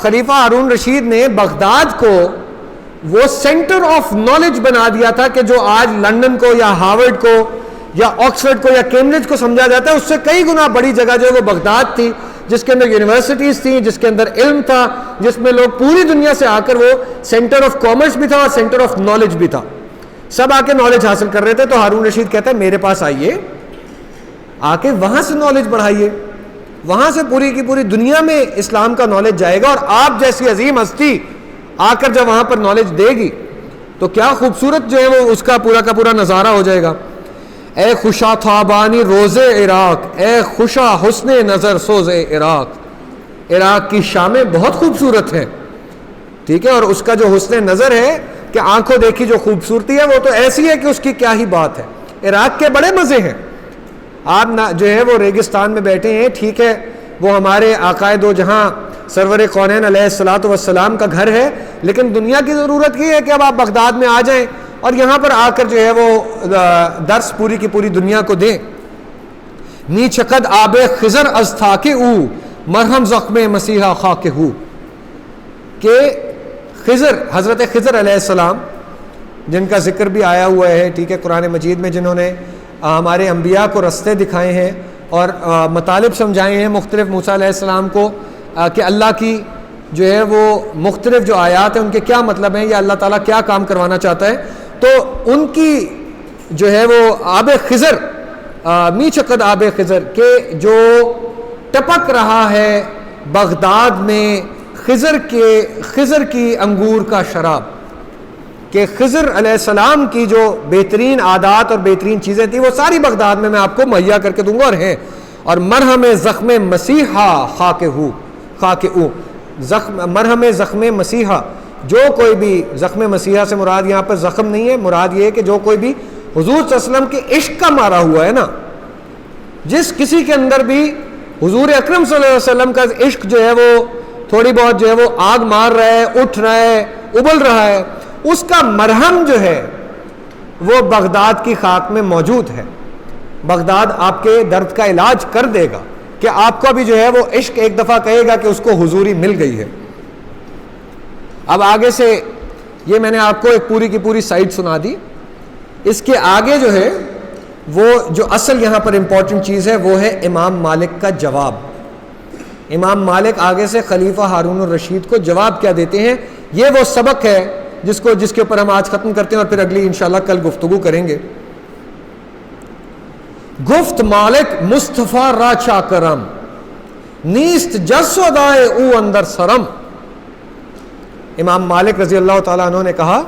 خلیفہ ہارون رشید نے بغداد کو وہ سینٹر آف نالج بنا دیا تھا کہ جو آج لندن کو یا ہارورڈ کو یا آکسفورڈ کو یا کیمبرج کو سمجھا جاتا ہے، اس سے کئی گنا بڑی جگہ جو ہے وہ بغداد تھی، جس کے اندر یونیورسٹیز تھیں، جس کے اندر علم تھا، جس میں لوگ پوری دنیا سے آ کر، وہ سینٹر آف کامرس بھی تھا اور سینٹر آف نالج بھی تھا، سب آ کے نالج حاصل کر رہے تھے. تو ہارون رشید کہتا ہے میرے پاس آئیے، آ کے وہاں سے نالج بڑھائیے، وہاں سے پوری کی پوری دنیا میں اسلام کا نالج جائے گا، اور آپ جیسی عظیم ہستی آ کر جب وہاں پر نالج دے گی تو کیا خوبصورت جو ہے وہ اس کا پورا نظارہ ہو جائے گا. اے خوشا تھابانی روز عراق، اے خوشا حسن نظر سوز عراق، عراق کی شامیں بہت خوبصورت ہیں، ٹھیک ہے، اور اس کا جو حسن نظر ہے کہ آنکھوں دیکھی جو خوبصورتی ہے وہ تو ایسی ہے کہ اس کی کیا ہی بات ہے. عراق کے بڑے مزے ہیں. آپ جو ہے وہ ریگستان میں بیٹھے ہیں، ٹھیک ہے، وہ ہمارے آقائے دو جہاں سرور کونین علیہ الصلوۃ والسلام کا گھر ہے، لیکن دنیا کی ضرورت یہ ہے کہ اب آپ بغداد میں آ جائیں اور یہاں پر آ کر جو ہے وہ درس پوری کی پوری دنیا کو دیں. نی چقد آب خضر از تھاک او مرہم زخم مسیحا خاک ہو، کہ خضر، حضرت خضر علیہ السلام جن کا ذکر بھی آیا ہوا ہے، ٹھیک ہے، قرآن مجید میں، جنہوں نے ہمارے انبیاء کو رستے دکھائے ہیں اور مطالب سمجھائے ہیں مختلف، موسیٰ علیہ السلام کو کہ اللہ کی جو ہے وہ مختلف جو آیات ہیں ان کے کیا مطلب ہیں، یا اللہ تعالیٰ کیا کام کروانا چاہتا ہے. تو ان کی جو ہے وہ آب خضر، می چقد آب خضر، کہ جو ٹپک رہا ہے بغداد میں خضر کی انگور کا شراب، کہ خضر علیہ السلام کی جو بہترین عادات اور بہترین چیزیں تھیں وہ ساری بغداد میں آپ کو مہیا کر کے دوں گا اور ہیں. اور مرہم زخم مسیحا خاک او، مرہم زخم مسیحا، جو کوئی بھی، زخم مسیحا سے مراد یہاں پر زخم نہیں ہے، مراد یہ ہے کہ جو کوئی بھی حضور صلی اللہ علیہ وسلم کے عشق کا مارا ہوا ہے نا، جس کسی کے اندر بھی حضور اکرم صلی اللہ علیہ وسلم کا عشق جو ہے وہ تھوڑی بہت جو ہے وہ آگ مار رہا ہے، اٹھ رہا ہے، ابل رہا ہے، اس کا مرہم جو ہے وہ بغداد کی خاک میں موجود ہے. بغداد آپ کے درد کا علاج کر دے گا کہ آپ کو بھی جو ہے وہ عشق ایک دفعہ کہے گا کہ اس کو حضوری مل گئی ہے. اب آگے سے یہ میں نے آپ کو ایک پوری کی پوری سائٹ سنا دی. اس کے آگے جو ہے وہ جو اصل یہاں پر امپورٹنٹ چیز ہے وہ ہے امام مالک کا جواب. امام مالک آگے سے خلیفہ ہارون الرشید کو جواب کیا دیتے ہیں. یہ وہ سبق ہے جس کے اوپر ہم آج ختم کرتے ہیں اور پھر اگلی انشاءاللہ کل گفتگو کریں گے. گفت مالک مصطفیٰ را چاکرم، نیست جس و دائے او اندر سرم. امام مالک رضی اللہ تعالیٰ عنہ نے کہا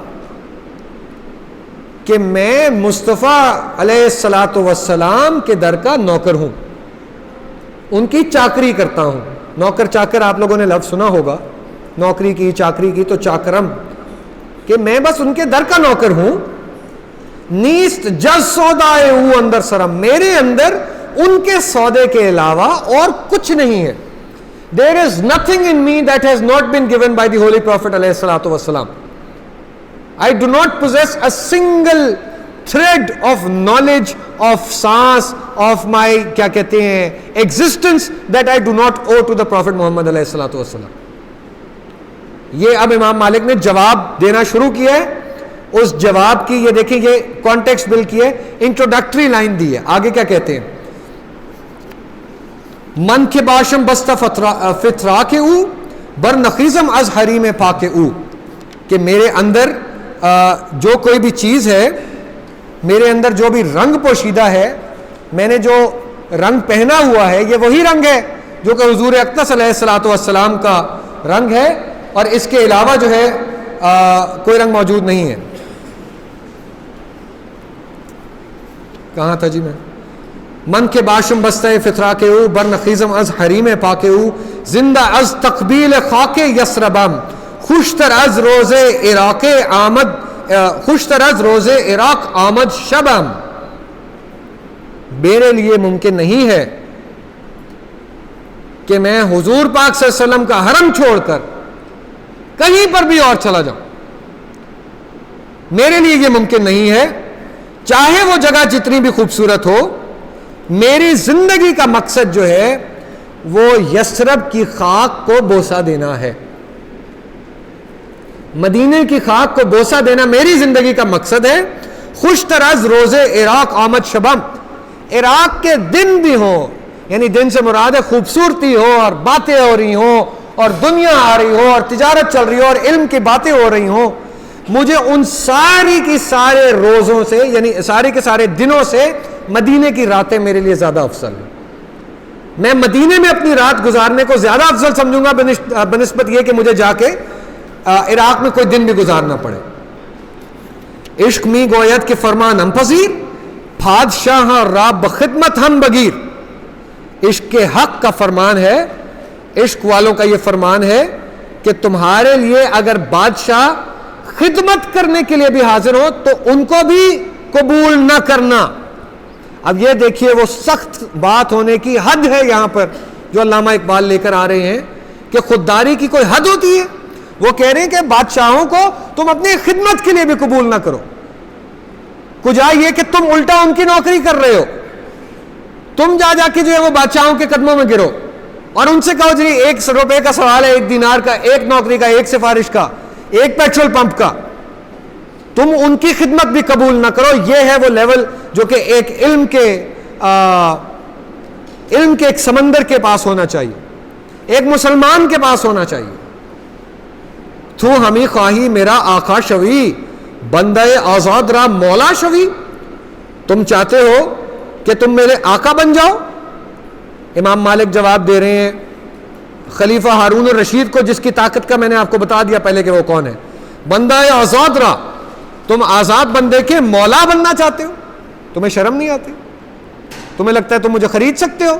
کہ میں مصطفیٰ علیہ الصلاۃ والسلام کے در کا نوکر ہوں، ان کی چاکری کرتا ہوں. نوکر چاکر آپ لوگوں نے لفظ سنا ہوگا، نوکری کی، چاکری کی، تو چاکرم، کہ میں بس ان کے در کا نوکر ہوں. نیست جز سودائے او اندر سرم، میرے اندر ان کے سودے کے علاوہ اور کچھ نہیں ہے. There is nothing in me that has not been given by the Holy Prophet علیہ الصلوۃ والسلام. I do not possess a single thread of knowledge, of science, of my کیا کہتے ہیں existence that I do not owe to the Prophet Muhammad علیہ الصلوۃ والسلام. یہ اب امام مالک نے جواب دینا شروع کیا ہے. اس جواب کی یہ دیکھیں، یہ کانٹیکسٹ بل کی ہے، انٹروڈکٹری لائن دی ہے. آگے کیا کہتے ہیں، من کے باشم بستہ فترا کے او بر نخیزم از حریم پاک او، کہ میرے اندر جو کوئی بھی چیز ہے، میرے اندر جو بھی رنگ پوشیدہ ہے، میں نے جو رنگ پہنا ہوا ہے یہ وہی رنگ ہے جو کہ حضور اقدس علیہ الصلوۃ والسلام کا رنگ ہے، اور اس کے علاوہ جو ہے کوئی رنگ موجود نہیں ہے. کہاں تھا جی میں، من کے باشم بستہ فطرا کے او بر نخیزم از حریم پاک او زندہ از تقبیل خاک یسربم خوشتر از روز عراق آمد خوشتر از روز عراق آمد شبم. میرے لیے ممکن نہیں ہے کہ میں حضور پاک صلی اللہ علیہ وسلم کا حرم چھوڑ کر کہیں پر بھی اور چلا جاؤں. میرے لیے یہ ممکن نہیں ہے، چاہے وہ جگہ جتنی بھی خوبصورت ہو. میری زندگی کا مقصد جو ہے وہ یثرب کی خاک کو بوسہ دینا ہے. مدینے کی خاک کو بوسہ دینا میری زندگی کا مقصد ہے. خوش طرز روزے عراق آمد شبم. عراق کے دن بھی ہوں، یعنی دن سے مراد ہے خوبصورتی ہو اور باتیں ہو رہی ہوں اور دنیا آ رہی ہو اور تجارت چل رہی ہو اور علم کی باتیں ہو رہی ہوں، مجھے ان ساری کی سارے روزوں سے، یعنی سارے کے سارے دنوں سے مدینے کی راتیں میرے لیے زیادہ افضل ہیں. میں مدینے میں اپنی رات گزارنے کو زیادہ افضل سمجھوں گا بنسبت یہ کہ مجھے جا کے عراق میں کوئی دن بھی گزارنا پڑے. عشق می گوید کہ فرمان ہم پذیر، بادشاہ را بخدمت ہم بگیر. عشق کے حق کا فرمان ہے، عشق والوں کا یہ فرمان ہے کہ تمہارے لیے اگر بادشاہ خدمت کرنے کے لیے بھی حاضر ہو تو ان کو بھی قبول نہ کرنا. اب یہ دیکھیے وہ سخت بات ہونے کی حد ہے یہاں پر جو علامہ اقبال لے کر آ رہے ہیں کہ خودداری کی کوئی حد ہوتی ہے. وہ کہہ رہے ہیں کہ بادشاہوں کو تم اپنی خدمت کے لیے بھی قبول نہ کرو. کجا یہ کہ تم الٹا ان کی نوکری کر رہے ہو. تم جا کے جو ہے وہ بادشاہوں کے قدموں میں گرو اور ان سے کہو جی 1 روپے کا سوال ہے، 1 دینار کا، 1 نوکری کا، 1 سفارش کا، 1 پیٹرول پمپ کا. تم ان کی خدمت بھی قبول نہ کرو. یہ ہے وہ لیول جو کہ ایک علم کے ایک سمندر کے پاس ہونا چاہیے، ایک مسلمان کے پاس ہونا چاہیے. تو ہمیں خواہی میرا آقا شوی، بندہ آزاد را مولا شوی. تم چاہتے ہو کہ تم میرے آقا بن جاؤ. امام مالک جواب دے رہے ہیں خلیفہ ہارون الرشید کو، جس کی طاقت کا میں نے آپ کو بتا دیا پہلے کہ وہ کون ہے. بندہ آزاد را، تم آزاد بندے کے مولا بننا چاہتے ہو. تمہیں شرم نہیں آتی؟ تمہیں لگتا ہے تم مجھے خرید سکتے ہو؟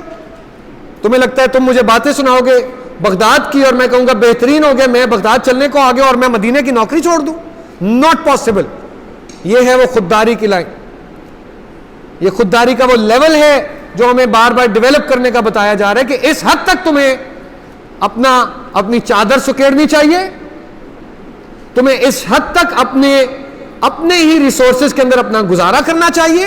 تمہیں لگتا ہے تم مجھے باتیں سناؤ گے بغداد کی اور میں کہوں گا بہترین ہو گیا، میں بغداد چلنے کو آگے اور میں مدینے کی نوکری چھوڑ دوں؟ Not possible. یہ ہے وہ خودداری کی لائن. یہ خودداری کا وہ لیول ہے جو ہمیں بار بار ڈیولپ کرنے کا بتایا جا رہا ہے کہ اس حد تک تمہیں اپنی چادر سکیڑنی چاہیے. تمہیں اس حد تک اپنے ہی ریسورسز کے اندر اپنا گزارا کرنا چاہیے.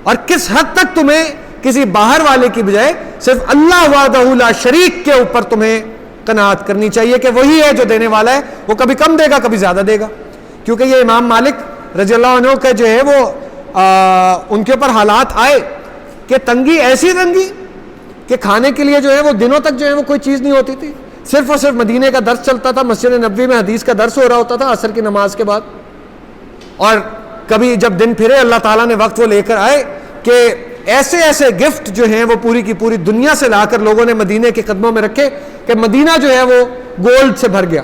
اور کس حد تک تمہیں کسی باہر والے کی بجائے صرف اللہ وحدہ لا شریک کے اوپر تمہیں قناعت کرنی چاہیے کہ وہی ہے جو دینے والا ہے. وہ کبھی کم دے گا، کبھی زیادہ دے گا. کیونکہ یہ امام مالک رضی اللہ عنہ کا جو ہے وہ ان کے اوپر حالات آئے کہ تنگی، ایسی تنگی کہ کھانے کے لیے جو ہے وہ دنوں تک جو ہے وہ کوئی چیز نہیں ہوتی تھی. صرف اور صرف مدینے کا درس چلتا تھا، مسجد نبوی میں حدیث کا درس ہو رہا ہوتا تھا عصر کی نماز کے بعد. اور کبھی جب دن پھرے اللہ تعالیٰ نے وقت وہ لے کر آئے کہ ایسے ایسے گفٹ جو ہیں وہ پوری کی پوری دنیا سے لا کر لوگوں نے مدینے کے قدموں میں رکھے کہ مدینہ جو ہے وہ گولڈ سے بھر گیا.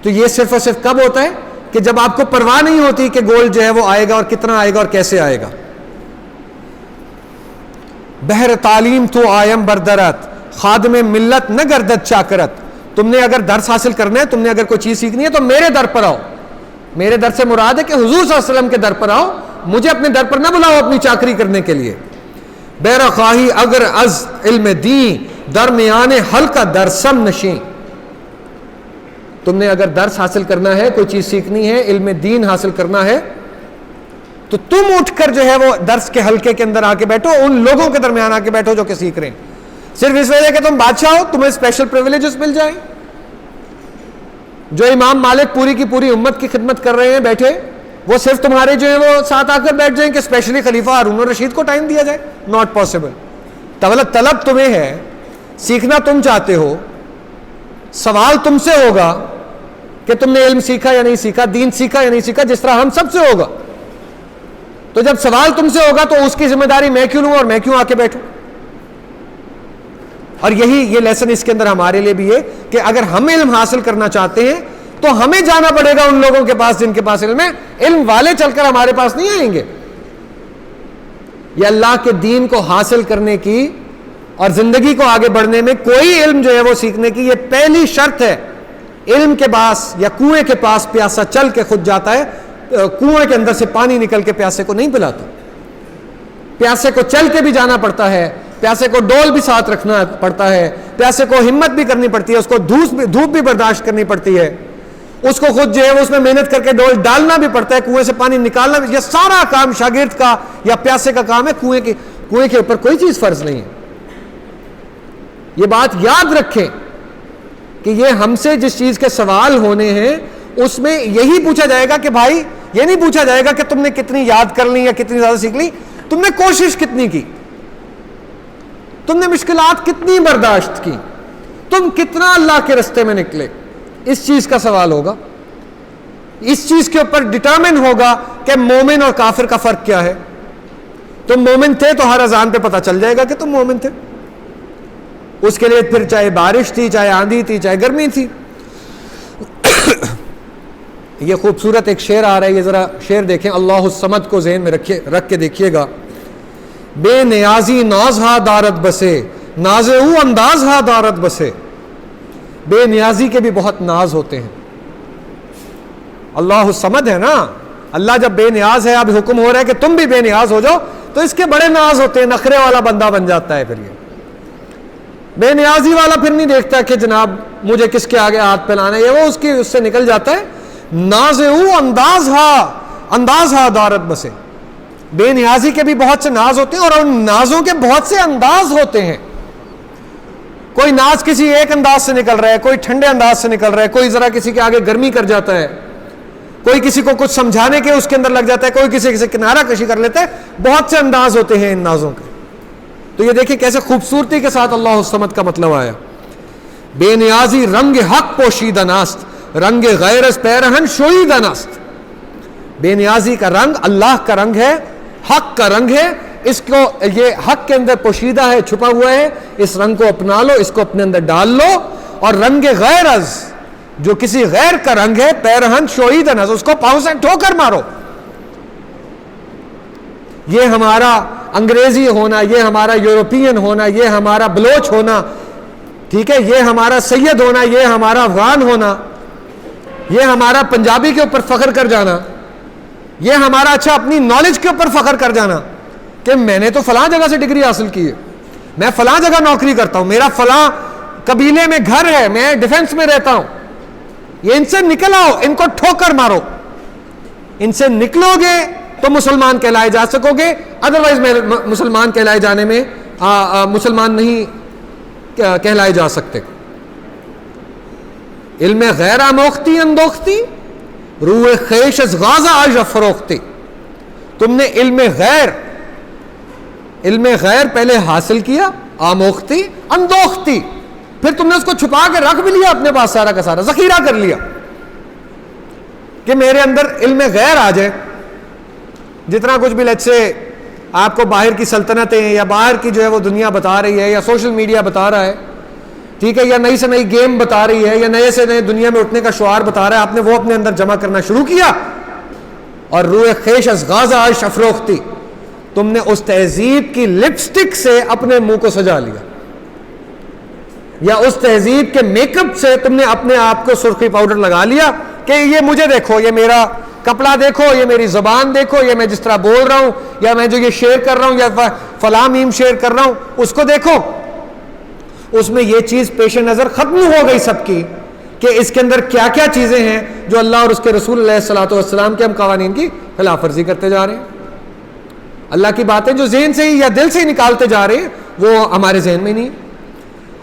تو یہ صرف اور صرف کب ہوتا ہے کہ جب آپ کو پرواہ نہیں ہوتی کہ گولڈ جو ہے وہ آئے گا اور کتنا آئے گا اور کیسے آئے گا. بہر تعلیم تو آیم بردرت، خادم ملت نہ گردت چاکرت. تم نے اگر درس حاصل کرنا ہے، تم نے اگر کوئی چیز سیکھنی ہے تو میرے در پر آؤ. میرے در سے مراد ہے کہ حضور صلی اللہ علیہ وسلم کے در پر آؤ. مجھے اپنے در پر نہ بلاؤ اپنی چاکری کرنے کے لیے. بہر خواہی اگر از علم دین درمیان حلقہ درسم نشین. تم نے اگر درس حاصل کرنا ہے، کوئی چیز سیکھنی ہے، علم دین حاصل کرنا ہے، تو تم اٹھ کر جو ہے وہ درس کے حلقے کے اندر آ کے بیٹھو، ان لوگوں کے درمیان آ کے بیٹھو جو کہ سیکھ رہے ہیں. صرف اس وجہ کہ تم بادشاہ ہو تمہیں اسپیشل پریویلیجز مل جائیں. جو امام مالک پوری کی پوری امت کی خدمت کر رہے ہیں بیٹھے، وہ صرف تمہارے جو ہے وہ ساتھ آ کر بیٹھ جائیں کہ اسپیشلی خلیفہ ہارون الرشید کو ٹائم دیا جائے. Not possible. طلب تمہیں ہے، سیکھنا تم چاہتے ہو، سوال تم سے ہوگا کہ تم نے علم سیکھا یا نہیں سیکھا، دین سیکھا یا نہیں سیکھا، جس طرح ہم سب سے ہوگا. تو جب سوال تم سے ہوگا تو اس کی ذمہ داری میں کیوں لوں اور میں کیوں آ کے بیٹھوں. اور یہ لیسن اس کے اندر ہمارے لیے بھی ہے کہ اگر ہم علم حاصل کرنا چاہتے ہیں تو ہمیں جانا پڑے گا ان لوگوں کے پاس جن کے پاس علم ہے. علم والے چل کر ہمارے پاس نہیں آئیں گے. یہ اللہ کے دین کو حاصل کرنے کی اور زندگی کو آگے بڑھنے میں کوئی علم جو ہے وہ سیکھنے کی یہ پہلی شرط ہے. علم کے پاس یا کنویں کے پاس پیاسا چل کے خود جاتا ہے، کنویں کے اندر سے پانی نکل کے پیاسے کو نہیں پلاتا. پیاسے کو چل کے بھی جانا پڑتا ہے، پیاسے کو ڈول بھی ساتھ رکھنا پڑتا ہے، پیاسے کو ہمت بھی کرنی پڑتی ہے، اس کو دھوپ بھی برداشت کرنی پڑتی ہے، اس کو خود جو ہے اس میں محنت کر کے ڈول ڈالنا بھی پڑتا ہے، کنویں سے پانی نکالنا بھی. یہ سارا کام شاگرد کا یا پیاسے کا کام ہے. کنویں کے اوپر کوئی چیز فرض نہیں ہے. یہ بات یاد رکھیں کہ یہ ہم سے جس چیز کے سوال ہونے ہیں اس میں یہی پوچھا جائے گا کہ بھائی یہ نہیں پوچھا جائے گا کہ تم نے کتنی یاد کر لی یا کتنی زیادہ سیکھ لی, تم نے کوشش کتنی کی, تم نے مشکلات کتنی برداشت کی, تم کتنا اللہ کے رستے میں نکلے. اس چیز کا سوال ہوگا. اس چیز کے اوپر ڈٹرمن ہوگا کہ مومن اور کافر کا فرق کیا ہے. تم مومن تھے تو ہر اذان پہ پتہ چل جائے گا کہ تم مومن تھے. اس کے لیے پھر چاہے بارش تھی, چاہے آندھی تھی, چاہے گرمی تھی. یہ خوبصورت ایک شعر آ رہا ہے, یہ ذرا شعر دیکھیں, اللہ الصمد کو ذہن میں رکھ کے دیکھیے گا. بے نیازی ناز ہا دارت بسے, ناز او انداز ہا دارت بسے. بے نیازی کے بھی بہت ناز ہوتے ہیں. اللہ الصمد ہے نا, اللہ جب بے نیاز ہے, اب حکم ہو رہا ہے کہ تم بھی بے نیاز ہو جاؤ, تو اس کے بڑے ناز ہوتے ہیں. نخرے والا بندہ بن جاتا ہے. پھر یہ بے نیازی والا پھر نہیں دیکھتا کہ جناب مجھے کس کے آگے ہاتھ پھیلانا ہے, وہ اس سے نکل جاتا ہے. ناز او انداز ہا دارت بسے. بے نیازی کے بھی بہت سے ناز ہوتے ہیں, اور ان نازوں کے بہت سے انداز ہوتے ہیں. کوئی ناز کسی ایک انداز سے نکل رہا ہے, کوئی ٹھنڈے انداز سے نکل رہا ہے, کوئی ذرا کسی کے آگے گرمی کر جاتا ہے, کوئی کسی کو کچھ سمجھانے کے اس کے اندر لگ جاتا ہے, کوئی کسی سے کنارہ کشی کر لیتا ہے. بہت سے انداز ہوتے ہیں ان نازوں کے. تو یہ دیکھیں کیسے خوبصورتی کے ساتھ اللہ الصمد کا مطلب آیا. بے نیازی رنگ حق پوشیدہ ناست, رنگ غیر از پیرہن شویدہ ناست. بے نیازی کا رنگ اللہ کا رنگ ہے, حق کا رنگ ہے. اس کو یہ حق کے اندر پوشیدہ ہے, چھپا ہوا ہے. اس رنگ کو اپنا لو, اس کو اپنے اندر ڈال لو. اور رنگ غیر از, جو کسی غیر کا رنگ ہے, پیرہن شویدہ ناست, اس کو پاؤں سے ٹھوکر مارو. یہ ہمارا انگریزی ہونا, یہ ہمارا یورپین ہونا, یہ ہمارا بلوچ ہونا, ٹھیک ہے, یہ ہمارا سید ہونا, یہ ہمارا افغان ہونا, یہ ہمارا پنجابی کے اوپر فخر کر جانا, یہ ہمارا اچھا اپنی نالج کے اوپر فخر کر جانا کہ میں نے تو فلاں جگہ سے ڈگری حاصل کی ہے, میں فلاں جگہ نوکری کرتا ہوں, میرا فلاں قبیلے میں گھر ہے, میں ڈیفنس میں رہتا ہوں. یہ ان سے نکل آؤ, ان کو ٹھوکر مارو. ان سے نکلو گے تو مسلمان کہلائے جا سکو گے, ادروائز میں مسلمان کہلائے جانے میں مسلمان نہیں کہلائے جا سکتے. علم غیر آموختی اندوختی, روح خیش از غازہ آج فروختی. تم نے علم غیر پہلے حاصل کیا, آموختی اندوختی, پھر تم نے اس کو چھپا کے رکھ بھی لیا اپنے پاس, سارا کا سارا ذخیرہ کر لیا کہ میرے اندر علم غیر آ جائے. جتنا کچھ بھی لچ سے آپ کو باہر کی سلطنتیں یا باہر کی جو ہے وہ دنیا بتا رہی ہے, یا سوشل میڈیا بتا رہا ہے, ٹھیک ہے, یا نئی سے نئی گیم بتا رہی ہے, یا نئے سے نئے دنیا میں اٹھنے کا شعار بتا رہا ہے, آپ نے وہ اپنے اندر جمع کرنا شروع کیا, اور روح خیش از غازہ آج افروختی, تم نے اس تہذیب کی لپسٹک سے اپنے منہ کو سجا لیا, یا اس تہذیب کے میک اپ سے تم نے اپنے آپ کو سرخی پاؤڈر لگا لیا کہ یہ مجھے دیکھو, یہ میرا کپڑا دیکھو, یہ میری زبان دیکھو, یہ میں جس طرح بول رہا ہوں, یا میں جو یہ شیئر کر رہا ہوں, یا فلاں میم شیئر کر رہا ہوں, اس کو دیکھو. اس میں یہ چیز پیش نظر ختم ہو گئی سب کی کہ اس کے اندر کیا کیا چیزیں ہیں جو اللہ اور اس کے رسول علیہ الصلوۃ والسلام کے ہم قوانین کی خلاف ورزی کرتے جا رہے ہیں. اللہ کی باتیں جو ذہن سے ہی یا دل سے ہی نکالتے جا رہے ہیں وہ ہمارے ذہن میں نہیں.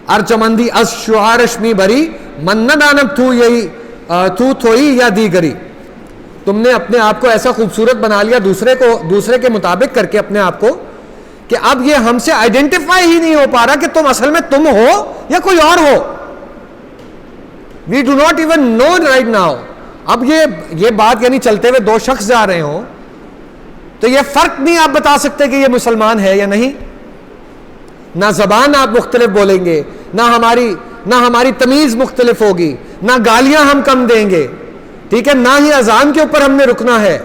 ارچمندی از شعارش می بری من نہ دانب تو تھوئی یا دیگری. تم نے اپنے آپ کو ایسا خوبصورت بنا لیا دوسرے کے مطابق کر کے اپنے آپ کو, کہ اب یہ ہم سے آئیڈینٹیفائی ہی نہیں ہو پا رہا کہ تم اصل میں تم ہو یا کوئی اور ہو. We do not even know right now. اب یہ بات یعنی چلتے ہوئے دو شخص جا رہے ہوں تو یہ فرق نہیں آپ بتا سکتے کہ یہ مسلمان ہے یا نہیں. نہ زبان آپ مختلف بولیں گے, نہ ہماری تمیز مختلف ہوگی, نہ گالیاں ہم کم دیں گے, ٹھیک ہے, نہ ہی اذان کے اوپر ہم نے رکنا ہے,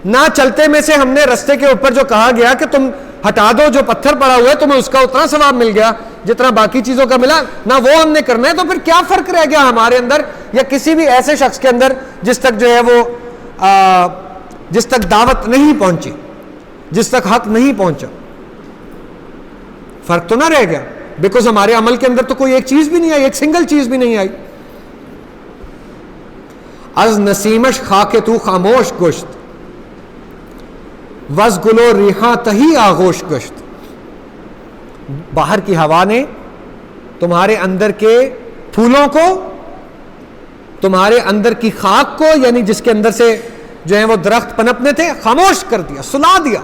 نہ چلتے میں سے ہم نے رستے کے اوپر جو کہا گیا کہ تم ہٹا دو جو پتھر پڑا ہوا ہے تمہیں اس کا اتنا ثواب مل گیا جتنا باقی چیزوں کا ملا, نہ وہ ہم نے کرنا ہے. تو پھر کیا فرق رہ گیا ہمارے اندر یا کسی بھی ایسے شخص کے اندر جس تک جو ہے وہ جس تک دعوت نہیں پہنچی, جس تک حق نہیں پہنچا. فرق تو نہ رہ گیا, بیکاز ہمارے عمل کے اندر تو کوئی ایک چیز بھی نہیں آئی, ایک سنگل چیز بھی نہیں آئی. از نسیمش خاک تو خاموش گشت وز گلو ریحاں تہی آغوش گشت. باہر کی ہوا نے تمہارے اندر کے پھولوں کو، تمہارے اندر کی خاک کو، یعنی جس کے اندر سے جو ہیں وہ درخت پنپنے تھے، خاموش کر دیا، سلا دیا.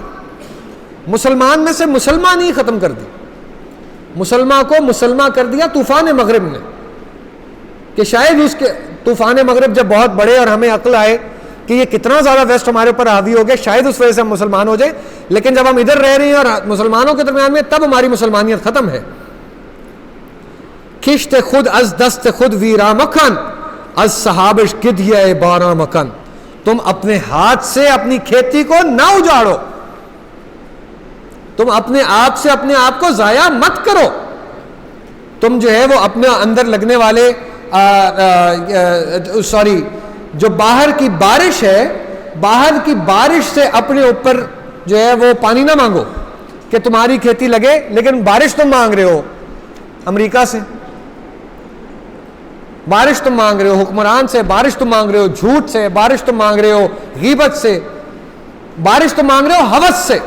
مسلمان میں سے مسلمان ہی ختم کر دی. مسلمان کو مسلمان کر دیا طوفان مغرب نے، کہ شاید اس کے طوفان مغرب جب بہت بڑے اور ہمیں عقل آئے کہ یہ کتنا زیادہ ویسٹ ہمارے اوپر حاوی ہو گیا، شاید اس وجہ سے ہم مسلمان ہو جائیں. لیکن جب ہم ادھر رہ رہے ہیں اور مسلمانوں کے درمیان میں، تب ہماری مسلمانیت ختم ہے. کشت خود از دست خود ویرا مکن، از صحابش گدیہ بارہ مکن. تم اپنے ہاتھ سے اپنی کھیتی کو نہ اجاڑو، تم اپنے آپ سے اپنے آپ کو ضائع مت کرو. تم جو ہے وہ اپنے اندر لگنے والے جو باہر کی بارش ہے، باہر کی بارش سے اپنے اوپر جو ہے وہ پانی نہ مانگو کہ تمہاری کھیتی لگے، لیکن بارش تم مانگ رہے ہو امریکہ سے، بارش تم مانگ رہے ہو حکمران سے، بارش تم مانگ رہے ہو جھوٹ سے، بارش تم مانگ رہے ہو غیبت سے، بارش تم مانگ رہے ہو ہوس سے،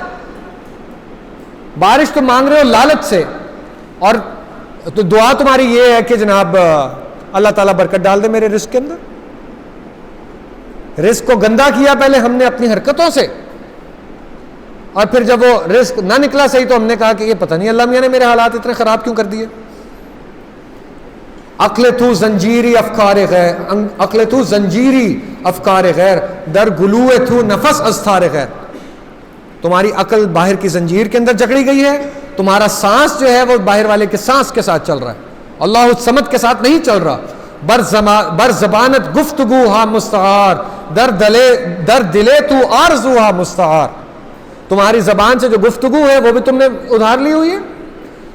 بارش تم مانگ رہے ہو لالچ سے. اور تو دعا تمہاری یہ ہے کہ جناب اللہ تعالیٰ برکت ڈال دے میرے رزق کے اندر. رزق کو گندا کیا پہلے ہم نے اپنی حرکتوں سے، اور پھر جب وہ رزق نہ نکلا صحیح تو ہم نے کہا کہ یہ پتہ نہیں اللہ میاں نے میرے حالات اتنے خراب کیوں کر دیے. عقل تو زنجیری افکار غیر، عقل تو زنجیری افکار غیر، در گلو تو نفس استار غیر. تمہاری عقل باہر کی زنجیر کے اندر جکڑی گئی ہے، تمہارا سانس جو ہے وہ باہر والے کے سانس کے ساتھ چل رہا ہے، اللہ الصمد کے ساتھ نہیں چل رہا. بر زبانت گفتگو ہا مستعار، در دلے تو آرزو ہا مستعار. تمہاری زبان سے جو گفتگو ہے وہ بھی تم نے ادھار لی ہوئی ہے،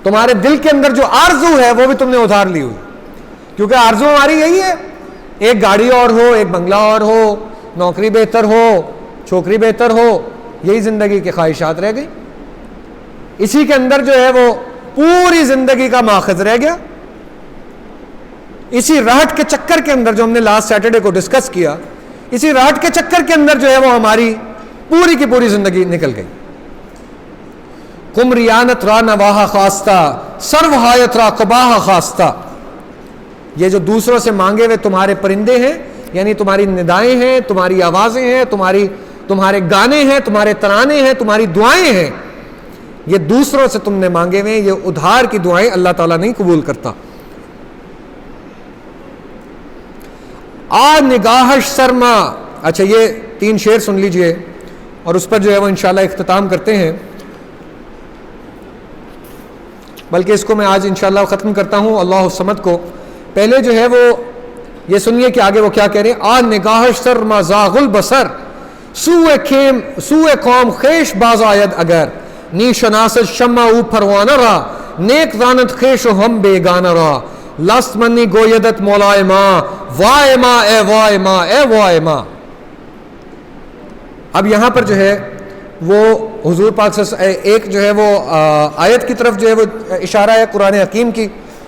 تمہارے دل کے اندر جو آرزو ہے وہ بھی تم نے ادھار لی ہوئی. کیونکہ آرزو ہماری یہی ہے، ایک گاڑی اور ہو، ایک بنگلہ اور ہو، نوکری بہتر ہو، چھوکری بہتر ہو، یہی زندگی کی خواہشات رہ گئی. اسی کے اندر جو ہے وہ پوری زندگی کا ماخذ رہ گیا. اسی راہٹ کے چکر کے اندر جو ہم نے لاسٹ سیٹرڈے کو ڈسکس کیا، اسی راہٹ کے چکر کے اندر جو ہے وہ ہماری پوری کی پوری زندگی نکل گئی. کم ریانت را نواہا خواستہ، سروہایت را قباہا خواستہ. یہ جو دوسروں سے مانگے ہوئے تمہارے پرندے ہیں، یعنی تمہاری ندائیں ہیں، تمہاری آوازیں ہیں، تمہارے گانے ہیں، تمہارے ترانے ہیں، تمہاری دعائیں ہیں، یہ دوسروں سے تم نے مانگے ہوئے، یہ ادھار کی دعائیں اللہ تعالیٰ نہیں قبول کرتا. آ نگاہش سرما. اچھا یہ 3 شعر سن لیجئے اور اس پر جو ہے وہ انشاءاللہ اختتام کرتے ہیں، بلکہ اس کو میں آج انشاءاللہ ختم کرتا ہوں اللہ الصمد کو. پہلے جو ہے وہ یہ سنیے کہ آگے وہ کیا کہہ رہے ہیں. آ نگاہش سرما زاغ البصر، سوء قوم خیش باز آید اگر، نی شناسد شمع او پروانہ را، نیک دانت خیش و ہم بیگانہ را، لست منی گویدت مولائے ماں، وائے ماں اے وائے ماں اے وائے ماں. اب یہاں پر جو ہے وہ حضور پاک سے ایک جو ہے وہ آیت کی طرف جو ہے وہ اشارہ ہے قرآن حکیم کی،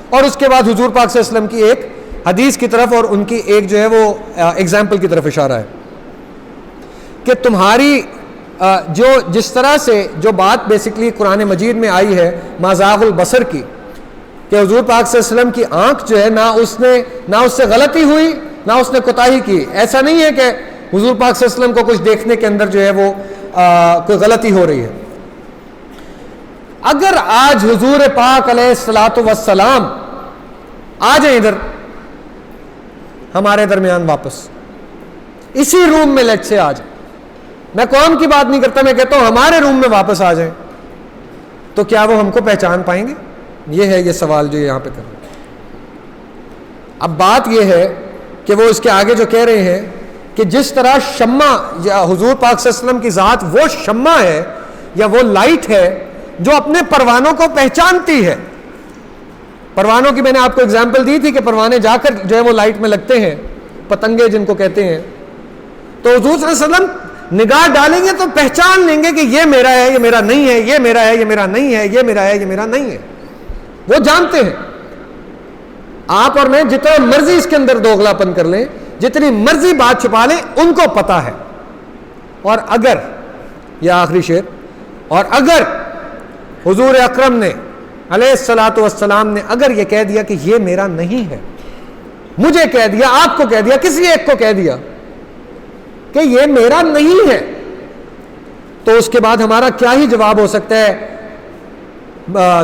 اور اس کے بعد حضور پاک صلی اللہ علیہ وسلم کی ایک حدیث کی طرف اور ان کی ایک جو ہے وہ ایگزامپل کی طرف اشارہ ہے کہ تمہاری جس طرح سے جو بات بیسکلی قرآن مجید میں آئی ہے مازاغ البصر کی، کہ حضور پاک صلی اللہ علیہ وسلم کی آنکھ جو ہے نہ اس سے غلطی ہوئی نہ اس نے کوتاہی کی. ایسا نہیں ہے کہ حضور پاک صلی اللہ علیہ وسلم کو کچھ دیکھنے کے اندر جو ہے وہ کوئی غلطی ہو رہی ہے. اگر آج حضور پاک علیہ الصلوۃ والسلام آ جائیں ادھر ہمارے درمیان واپس اسی روم میں لیٹ سے آ جائیں، میں قوم کی بات نہیں کرتا، میں کہتا ہوں ہمارے روم میں واپس آ جائیں، تو کیا وہ ہم کو پہچان پائیں گے؟ یہ ہے یہ سوال جو یہاں پہ کر رہے ہیں. اب بات یہ ہے کہ وہ اس کے آگے جو کہہ رہے ہیں کہ جس طرح شمع یا حضور پاک صلی اللہ علیہ وسلم کی ذات وہ شمع ہے یا وہ لائٹ ہے جو اپنے پروانوں کو پہچانتی ہے. پروانوں کی میں نے آپ کو اگزامپل دی تھی کہ پروانے جا کر جو ہے وہ لائٹ میں لگتے ہیں، پتنگے جن کو کہتے ہیں. تو حضور صلی اللہ علیہ وسلم نگاہ ڈالیں گے تو پہچان لیں گے کہ یہ میرا ہے یہ میرا نہیں ہے، یہ میرا ہے یہ میرا نہیں ہے، یہ میرا ہے یہ میرا نہیں ہے. وہ جانتے ہیں. آپ اور میں جتنا مرضی اس کے اندر دوغلا پن کر لیں، جتنی مرضی بات چھپا لیں، ان کو پتا ہے. اور اگر یہ آخری شعر، اور اگر حضور اکرم نے علیہ الصلوۃ والسلام نے اگر یہ کہہ دیا کہ یہ میرا نہیں ہے، مجھے کہہ دیا، آپ کو کہہ دیا، کسی ایک کو کہہ دیا کہ یہ میرا نہیں ہے، تو اس کے بعد ہمارا کیا ہی جواب ہو سکتا ہے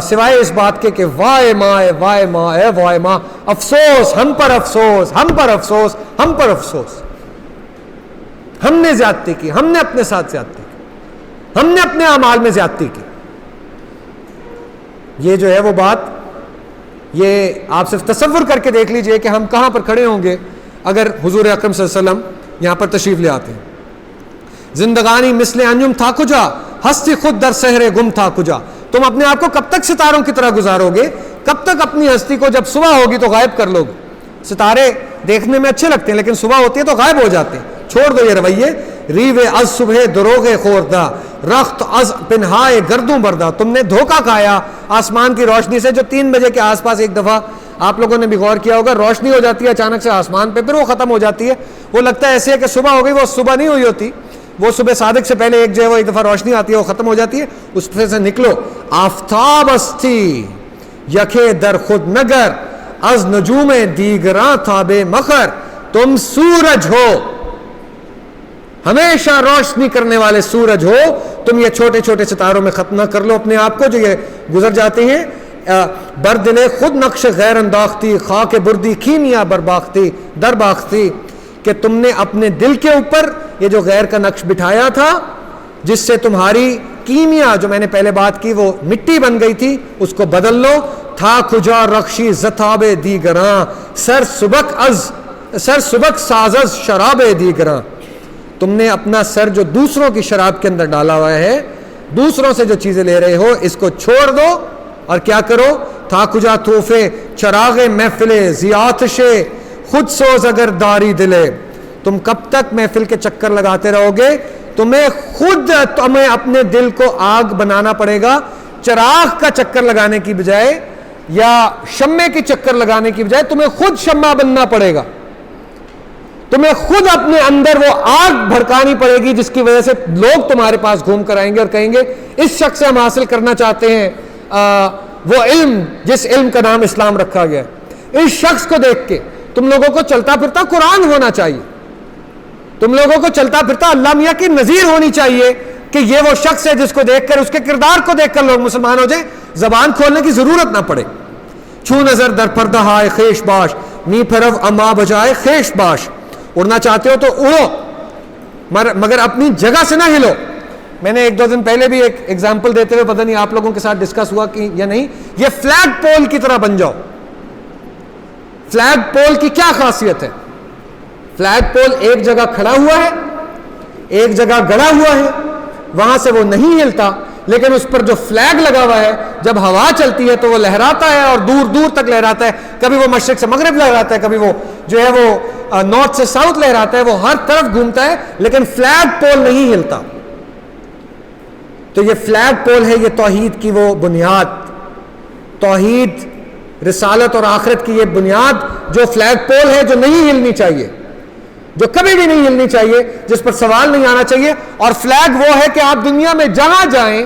سوائے اس بات کے کہ وائے ماں وائے ماں اے وائے ماں، افسوس ہم پر افسوس، ہم پر افسوس، ہم پر افسوس، ہم نے زیادتی کی، ہم نے اپنے ساتھ زیادتی کی، ہم نے اپنے اعمال میں زیادتی کی۔ یہ جو ہے وہ بات، یہ آپ صرف تصور کر کے دیکھ لیجئے کہ ہم کہاں پر کھڑے ہوں گے اگر حضور اکرم صلی اللہ علیہ وسلم یہاں پر تشریف لے آتے ہیں۔ زندگانی مثل انجم تھا کجا، ہستی خود در سحر گم تھا کجا۔ تم اپنے آپ کو کب تک ستاروں کی طرح گزارو گے؟ کب تک اپنی ہستی کو جب صبح ہوگی تو غائب کر لو گے؟ ستارے دیکھنے میں اچھے لگتے ہیں لیکن صبح ہوتی ہے تو غائب ہو جاتے ہیں۔ چھوڑ دو یہ رویے۔ ریوے از صبح دروغے خوردہ، رخت از پنہائے گردوں بردہ۔ تم نے دھوکہ کھایا آسمان کی روشنی سے، جو 3 بجے کے آس پاس ایک دفعہ آپ لوگوں نے بھی غور کیا ہوگا، روشنی ہو جاتی ہے اچانک سے آسمان پہ، پھر وہ ختم ہو جاتی ہے، وہ لگتا ہے ایسے ہے کہ صبح ہو گئی، وہ صبح نہیں ہوئی ہوتی، وہ صبح صادق سے پہلے ایک جو ہے وہ ایک دفعہ روشنی آتی ہے، وہ ختم ہو جاتی ہے، اس سے نکلو۔ آفتاب استی یکے در خود نگر، از نجوم دیگراں تاب مخر۔ تم سورج ہو، ہمیشہ روشنی کرنے والے سورج ہو، تم یہ چھوٹے چھوٹے ستاروں میں ختم نہ کر لو اپنے آپ کو جو یہ گزر جاتے ہیں۔ بردل خود نقش غیر انداختی، خاک بردی کیمیا برباختی درباختی، کہ تم نے اپنے دل کے اوپر یہ جو غیر کا نقش بٹھایا تھا، جس سے تمہاری کیمیا جو میں نے پہلے بات کی وہ مٹی بن گئی تھی، اس کو بدل لو۔ تھا کجا رخشی زتاب دیگراں، سر سبک سازز شراب دیگراں۔ تم نے اپنا سر جو دوسروں کی شراب کے اندر ڈالا ہوا ہے، دوسروں سے جو چیزیں لے رہے ہو، اس کو چھوڑ دو اور کیا کرو۔ تھا کجا توفے چراغ محفل زیاتش خود سوز اگر داری دلے۔ تم کب تک محفل کے چکر لگاتے رہو گے؟ تمہیں اپنے دل کو آگ بنانا پڑے گا، چراغ کا چکر لگانے کی بجائے یا شمع کی چکر لگانے کی بجائے تمہیں خود شمع بننا پڑے گا، تمہیں خود اپنے اندر وہ آگ بھڑکانی پڑے گی جس کی وجہ سے لوگ تمہارے پاس گھوم کر آئیں گے اور کہیں گے اس شخص سے ہم حاصل کرنا چاہتے ہیں وہ علم جس علم کا نام اسلام رکھا گیا ہے۔ اس شخص کو دیکھ کے تم لوگوں کو چلتا پھرتا قرآن ہونا چاہیے، تم لوگوں کو چلتا پھرتا اللہ میاں کی نظیر ہونی چاہیے کہ یہ وہ شخص ہے جس کو دیکھ کر، اس کے کردار کو دیکھ کر لوگ مسلمان ہو جائیں، زبان کھولنے کی ضرورت نہ پڑے۔ چھو نظر در پردہ ہائے خیش باش، نی پھرو اما بجائے خیش باش۔ اڑنا چاہتے ہو تو اڑو مگر اپنی جگہ سے نہ ہلو۔ میں نے 1-2 دن پہلے بھی ایک ایگزامپل دیتے ہوئے پتہ نہیں آپ لوگوں کے ساتھ ڈسکس ہوا کہ یا نہیں، یہ فلیگ پول کی طرح بن جاؤ۔ فلیگ پول کی کیا خاصیت ہے؟ فلیگ پول ایک جگہ کھڑا ہوا ہے، ایک جگہ گڑا ہوا ہے، وہاں سے وہ نہیں ہلتا، لیکن اس پر جو فلیگ لگا ہوا ہے جب ہوا چلتی ہے تو وہ لہراتا ہے اور دور دور تک لہراتا ہے، کبھی وہ مشرق سے مغرب لہراتا ہے، کبھی وہ جو ہے وہ نارتھ سے ساؤتھ لہراتا ہے، وہ ہر طرف گھومتا ہے، لیکن فلیگ پول نہیں ہلتا۔ تو یہ فلیگ پول ہے، یہ توحید کی وہ بنیاد، توحید رسالت اور آخرت کی یہ بنیاد جو فلیگ پول ہے، جو نہیں ہلنی چاہیے، جو کبھی بھی نہیں ہلنی چاہیے، جس پر سوال نہیں آنا چاہیے۔ اور فلیگ وہ ہے کہ آپ دنیا میں جہاں جائیں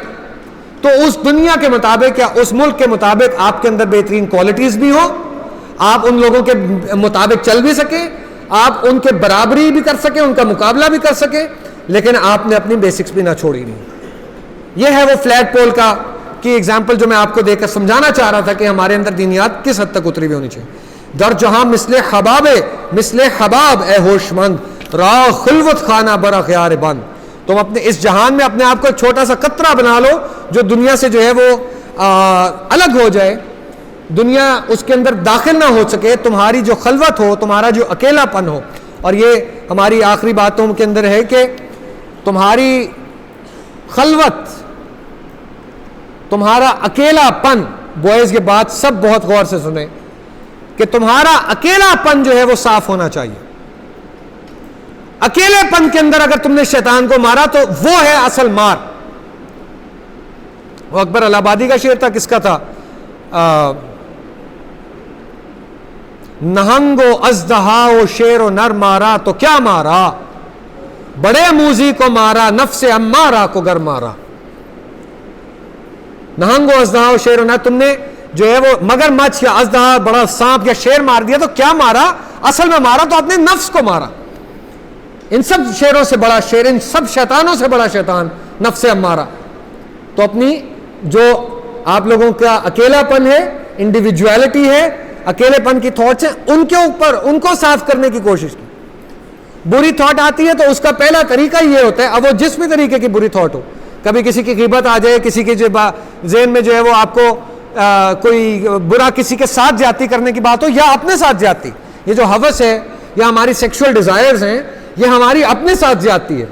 تو اس دنیا کے مطابق یا اس ملک کے مطابق آپ کے اندر بہترین کوالٹیز بھی ہو، آپ ان لوگوں کے مطابق چل بھی سکیں، آپ ان کے برابری بھی کر سکیں، ان کا مقابلہ بھی کر سکیں، لیکن آپ نے اپنی بیسکس بھی نہ چھوڑی نہیں۔ یہ ہے وہ فلیگ پول کی ایگزامپل جو میں آپ کو دے کر سمجھانا چاہ رہا تھا کہ ہمارے اندر دینیات کس حد تک اتری ہوئی ہونی چاہیے۔ در جہاں مثل حباب اے ہوش مند، راہ خلوت خانہ برا خیار بند۔ تم اپنے اس جہان میں اپنے آپ کو ایک چھوٹا سا قطرہ بنا لو جو دنیا سے جو ہے وہ الگ ہو جائے، دنیا اس کے اندر داخل نہ ہو سکے، تمہاری جو خلوت ہو، تمہارا جو اکیلا پن ہو۔ اور یہ ہماری آخری باتوں کے اندر ہے کہ تمہاری خلوت، تمہارا اکیلا پن، بوائز یہ بات سب بہت غور سے سنیں کہ تمہارا اکیلا پن جو ہے وہ صاف ہونا چاہیے۔ اکیلے پن کے اندر اگر تم نے شیطان کو مارا تو وہ ہے اصل مار۔ وہ اکبر الہ آبادی کا شعر تھا، کس کا تھا؟ نہنگ و اژدہا و شیر و نر مارا تو کیا مارا، بڑے موذی کو مارا نفس امارہ کو گر مارا۔ نہنگ و اژدہا و شیر و نر، تم نے جو ہے وہ مگر مچھ یا اژدہا بڑا سانپ یا شیر مار دیا تو کیا مارا؟ اصل میں مارا تو اپنے نفس کو مارا. ان سب شیروں سے بڑا شیر، ان سب شیطانوں سے بڑا شیطان نفس امارہ. تو اپنی جو آپ لوگوں کا اکیلا پن ہے، انڈیویجویلٹی ہے، اکیلے پن کی تھاٹس ہیں، ان کے اوپر ان کو صاف کرنے کی کوشش کی. بری تھاٹ آتی ہے تو اس کا پہلا طریقہ یہ ہوتا ہے، اب وہ جس بھی طریقے کی بری تھاٹ ہو، کبھی کسی کی غیبت آ جائے، کسی کے ذہن میں جو ہے وہ آپ کو کوئی برا کسی کے ساتھ زیادتی کرنے کی بات ہو، یا اپنے ساتھ زیادتی، یہ جو ہوس ہے یا ہماری سیکشول ڈیزائرز ہیں، یہ ہماری اپنے ساتھ زیادتی ہے.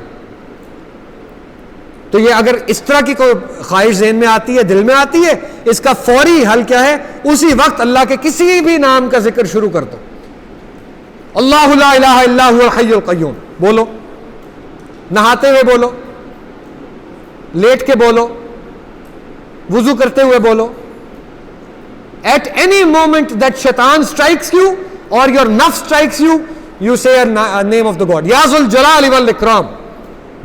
تو یہ اگر اس طرح کی کوئی خواہش ذہن میں آتی ہے، دل میں آتی ہے، اس کا فوری حل کیا ہے؟ اسی وقت اللہ کے کسی بھی نام کا ذکر شروع کر دو. اللہ لا الہ الا هو الحی القیوم بولو، نہاتے ہوئے بولو، لیٹ کے بولو، وضو کرتے ہوئے بولو. At any moment that shaitan strikes you or your nafs strikes you, you say a name of the God. Ya Zul Jalali wal Ikram.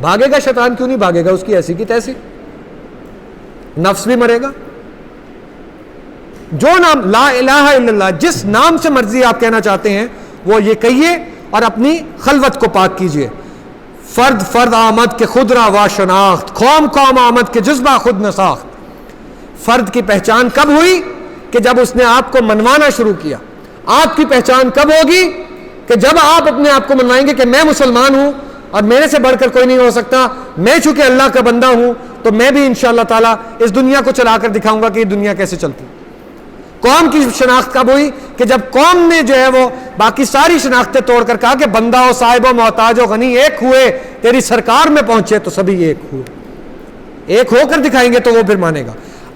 بھاگے گا شیطان، کیوں نہیں بھاگے گا؟ اس کی ایسی کی تیسی، نفس بھی مرے گا. جو نام لا الہ الا اللہ، جس نام سے مرضی آپ کہنا چاہتے ہیں وہ یہ کہیے اور اپنی خلوت کو پاک کیجئے. فرد فرد آمد کے خود را وا شناخت، قوم قوم آمد کے جذبہ خود نساخت. فرد کی پہچان کب ہوئی؟ کہ جب اس نے آپ کو منوانا شروع کیا. آپ کی پہچان کب ہوگی؟ کہ جب آپ اپنے آپ کو منوائیں گے کہ میں مسلمان ہوں اور میرے سے بڑھ کر کوئی نہیں ہو سکتا، میں چونکہ اللہ کا بندہ ہوں تو میں بھی انشاءاللہ تعالیٰ اس دنیا کو چلا کر دکھاؤں گا کہ یہ دنیا کیسے چلتی. قوم کی شناخت کب ہوئی؟ کہ جب قوم نے جو ہے وہ باقی ساری شناختیں توڑ کر کہا کہ بندہ و صاحب و محتاج و غنی ایک ہوئے، تیری سرکار میں پہنچے تو سبھی ایک ہوئے. ایک ہو کر دکھائیں گے تو وہ پھر مانے گا.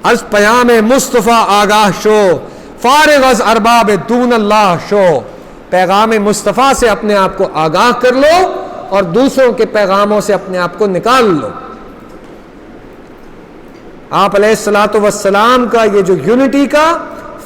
از پیام مصطفیٰ آگاہ شو، فارغ از ارباب دون اللہ شو. پیغام مصطفیٰ سے اپنے آپ کو آگاہ کر لو اور دوسروں کے پیغاموں سے اپنے آپ کو نکال لو. آپ علیہ الصلوۃ والسلام کا یہ جو یونٹی کا،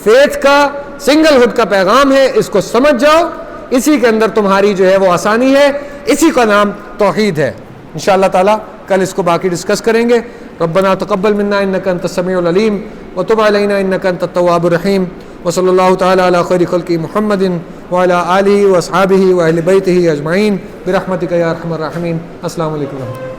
فیتھ کا، سنگل ہڈ کا پیغام ہے، اس کو سمجھ جاؤ. اسی کے اندر تمہاری جو ہے وہ آسانی ہے، اسی کا نام توحید ہے. انشاءاللہ تعالی کل اس کو باقی ڈسکس کریں گے. ربنا تقبل منا انک انت السمیع العلیم وتب علینا انک انت التواب الرحیم. وصلی اللہ تعالی علی خیر خلق محمد وعلی آلہ واصحابہ واہل بیتہ اجمعین برحمتک یا ارحم الراحمین. السلام علیکم.